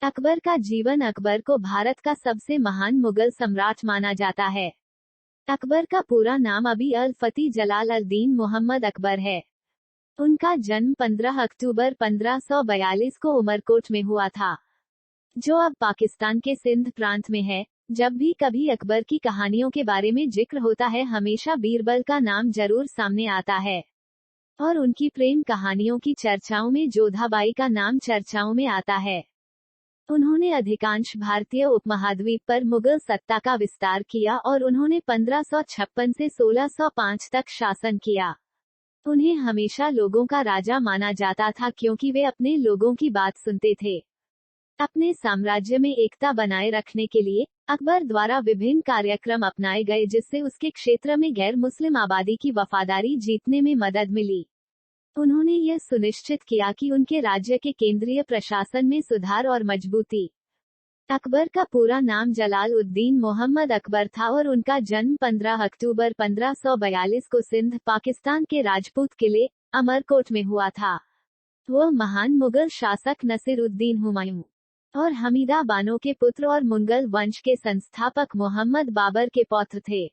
अकबर का जीवन। अकबर को भारत का सबसे महान मुगल सम्राट माना जाता है। अकबर का पूरा नाम अबी अल फती जलाल अल दीन मोहम्मद अकबर है। उनका जन्म 15 अक्टूबर 1542 को उमरकोट में हुआ था, जो अब पाकिस्तान के सिंध प्रांत में है। जब भी कभी अकबर की कहानियों के बारे में जिक्र होता है, हमेशा बीरबल का नाम जरूर सामने आता है, और उनकी प्रेम कहानियों की चर्चाओं में जोधाबाई का नाम चर्चाओं में आता है। उन्होंने अधिकांश भारतीय उपमहाद्वीप पर मुगल सत्ता का विस्तार किया और उन्होंने 1556 से 1605 तक शासन किया। उन्हें हमेशा लोगों का राजा माना जाता था, क्योंकि वे अपने लोगों की बात सुनते थे। अपने साम्राज्य में एकता बनाए रखने के लिए अकबर द्वारा विभिन्न कार्यक्रम अपनाए गए, जिससे उसके क्षेत्र में गैर मुस्लिम आबादी की वफादारी जीतने में मदद मिली। उन्होंने यह सुनिश्चित किया कि उनके राज्य के केंद्रीय प्रशासन में सुधार और मजबूती। अकबर का पूरा नाम जलाल उद्दीन मोहम्मद अकबर था और उनका जन्म 15 अक्टूबर 1542 को सिंध, पाकिस्तान के राजपूत किले अमरकोट में हुआ था। वह महान मुगल शासक नसीरुद्दीन हुमायूं और हमीदा बानो के पुत्र और मुगल वंश के संस्थापक मोहम्मद बाबर के पौत्र थे।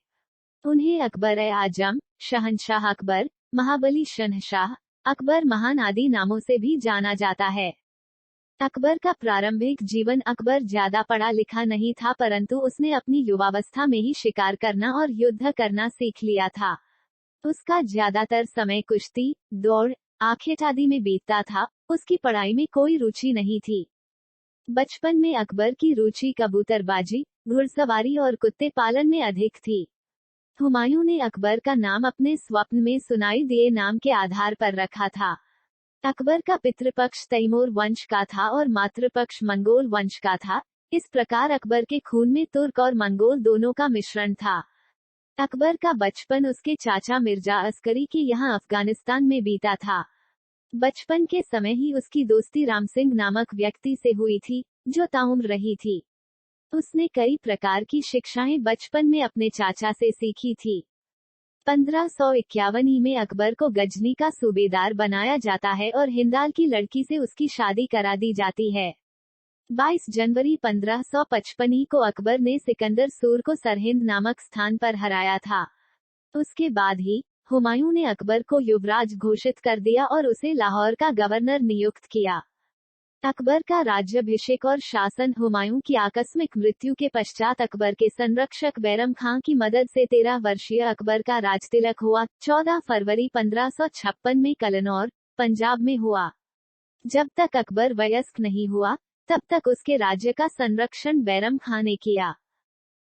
उन्हें अकबर-ए-आजम, शहंशाह अकबर, महाबली शहंशाह, अकबर महान आदि नामों से भी जाना जाता है। अकबर का प्रारंभिक जीवन। अकबर ज्यादा पढ़ा लिखा नहीं था, परंतु उसने अपनी युवावस्था में ही शिकार करना और युद्ध करना सीख लिया था। उसका ज्यादातर समय कुश्ती, दौड़, आखेट आदि में बीतता था। उसकी पढ़ाई में कोई रुचि नहीं थी। बचपन में अकबर की रुचि कबूतरबाजी, घुड़सवारी और कुत्ते पालन में अधिक थी। हुमायूं ने अकबर का नाम अपने स्वप्न में सुनाई दिए नाम के आधार पर रखा था। अकबर का पितृपक्ष तैमूर वंश का था और मातृपक्ष मंगोल वंश का था। इस प्रकार अकबर के खून में तुर्क और मंगोल दोनों का मिश्रण था। अकबर का बचपन उसके चाचा मिर्जा अस्करी के यहाँ अफगानिस्तान में बीता था। बचपन के समय ही उसकी दोस्ती राम सिंह नामक व्यक्ति से हुई थी, जो ताउम्र रही थी। उसने कई प्रकार की शिक्षाएं बचपन में अपने चाचा से सीखी थी। 1551 में अकबर को गजनी का सूबेदार बनाया जाता है और हिंदाल की लड़की से उसकी शादी करा दी जाती है। 22 जनवरी 1555 को अकबर ने सिकंदर सूर को सरहिंद नामक स्थान पर हराया था। उसके बाद ही हुमायूं ने अकबर को युवराज घोषित कर दिया और उसे लाहौर का गवर्नर नियुक्त किया। अकबर का राज्याभिषेक और शासन। हुमायूं की आकस्मिक मृत्यु के पश्चात अकबर के संरक्षक बैरम खां की मदद से 13 वर्षीय अकबर का राजतिलक हुआ। 14 फरवरी 1556 में कलनौर, पंजाब में हुआ। जब तक अकबर वयस्क नहीं हुआ, तब तक उसके राज्य का संरक्षण बैरम खां ने किया।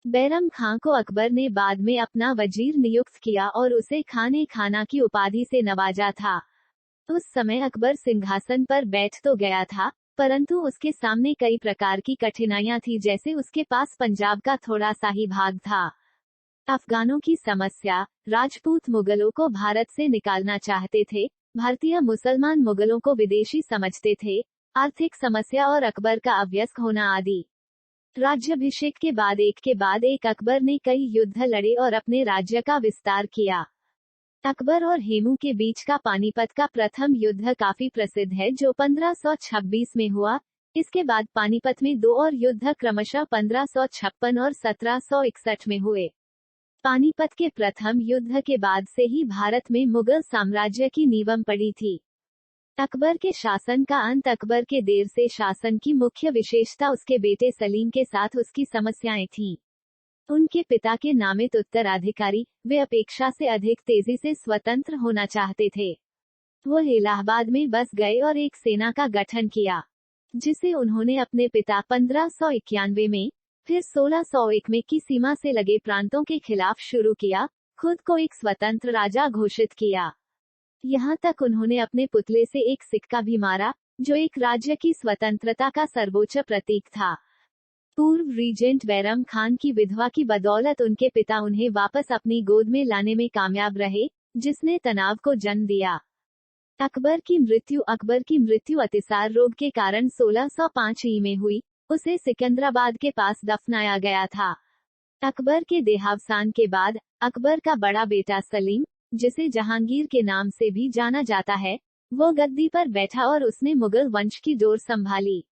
बैरम खां को अकबर ने बाद में अपना वजीर नियुक्त किया और उसे खाने खाना की उपाधि से नवाजा था। उस समय अकबर सिंहासन पर बैठ तो गया था, परंतु उसके सामने कई प्रकार की कठिनाइयां थी, जैसे उसके पास पंजाब का थोड़ा सा ही भाग था। अफगानों की समस्या। राजपूत मुगलों को भारत से निकालना चाहते थे। भारतीय मुसलमान मुगलों को विदेशी समझते थे। आर्थिक समस्या और अकबर का अभ्यस्त होना आदि। राज्याभिषेक के बाद एक अकबर ने कई युद्ध लड़े और अपने राज्य का विस्तार किया। अकबर और हेमू के बीच का पानीपत का प्रथम युद्ध काफी प्रसिद्ध है, जो 1526 में हुआ। इसके बाद पानीपत में 2 और युद्ध क्रमशः 1556 और 1761 में हुए। पानीपत के प्रथम युद्ध के बाद से ही भारत में मुगल साम्राज्य की नींव पड़ी थी। अकबर के शासन का अंत। अकबर के देर से शासन की मुख्य विशेषता उसके बेटे सलीम के साथ उसकी समस्याएं थीं। उनके पिता के नामित उत्तराधिकारी, वे अपेक्षा से अधिक तेजी से स्वतंत्र होना चाहते थे। वह इलाहाबाद में बस गए और एक सेना का गठन किया, जिसे उन्होंने अपने पिता 1591 में, फिर 1601 में की सीमा से लगे प्रांतों के खिलाफ शुरू किया। खुद को एक स्वतंत्र राजा घोषित किया। यहाँ तक उन्होंने अपने पुतले से एक सिक्का भी मारा, जो एक राज्य की स्वतंत्रता का सर्वोच्च प्रतीक था। पूर्व रीजेंट बैरम खान की विधवा की बदौलत उनके पिता उन्हें वापस अपनी गोद में लाने में कामयाब रहे, जिसने तनाव को जन्म दिया। अकबर की मृत्यु अतिसार रोग के कारण 1605 में हुई। उसे सिकंदराबाद के पास दफनाया गया था। अकबर के देहावसान के बाद अकबर का बड़ा बेटा सलीम, जिसे जहांगीर के नाम से भी जाना जाता है, वो गद्दी पर बैठा और उसने मुगल वंश की डोर संभाली।